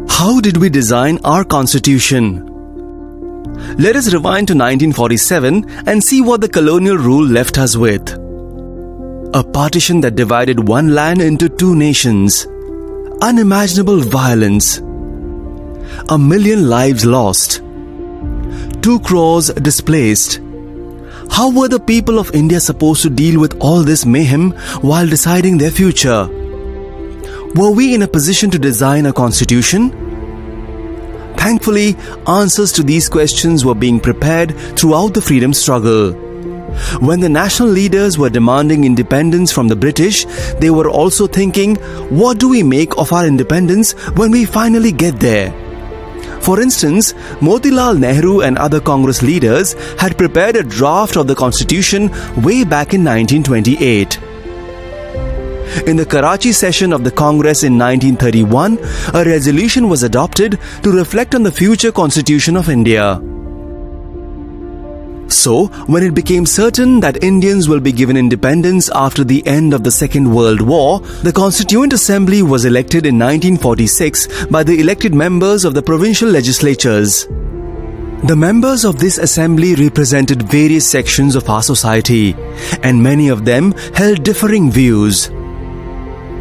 How did we design our constitution? Let us rewind to 1947 and see what the colonial rule left us with. A partition that divided one land into two nations. Unimaginable violence. 1 million lives lost. 2 crores displaced. How were the people of India supposed to deal with all this mayhem while deciding their future? Were we in a position to design a constitution? Thankfully, answers to these questions were being prepared throughout the freedom struggle. When the national leaders were demanding independence from the British, they were also thinking, what do we make of our independence when we finally get there? For instance, Motilal Nehru and other Congress leaders had prepared a draft of the constitution way back in 1928. In the Karachi session of the Congress in 1931, a resolution was adopted to reflect on the future constitution of India. So, when it became certain that Indians will be given independence after the end of the Second World War, the Constituent Assembly was elected in 1946 by the elected members of the provincial legislatures. The members of this assembly represented various sections of our society, and many of them held differing views.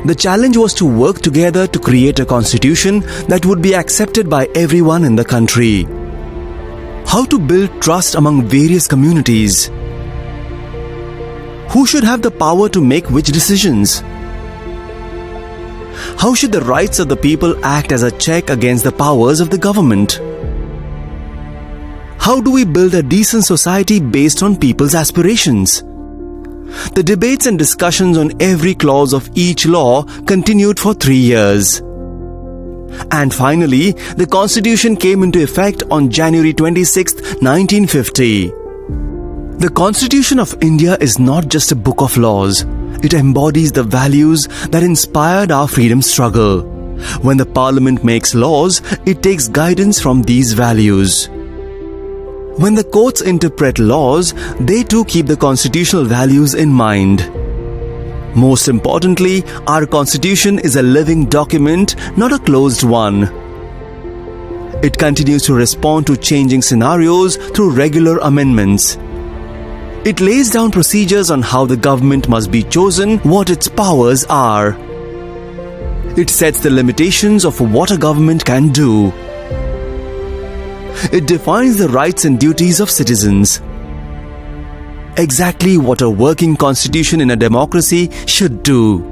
The challenge was to work together to create a constitution that would be accepted by everyone in the country. How to build trust among various communities? Who should have the power to make which decisions? How should the rights of the people act as a check against the powers of the government? How do we build a decent society based on people's aspirations? The debates and discussions on every clause of each law continued for 3 years. And finally, the Constitution came into effect on January 26, 1950. The Constitution of India is not just a book of laws. It embodies the values that inspired our freedom struggle. When the Parliament makes laws, it takes guidance from these values. When the courts interpret laws, they too keep the constitutional values in mind. Most importantly, our constitution is a living document, not a closed one. It continues to respond to changing scenarios through regular amendments. It lays down procedures on how the government must be chosen, what its powers are. It sets the limitations of what a government can do. It defines the rights and duties of citizens. Exactly what a working constitution in a democracy should do.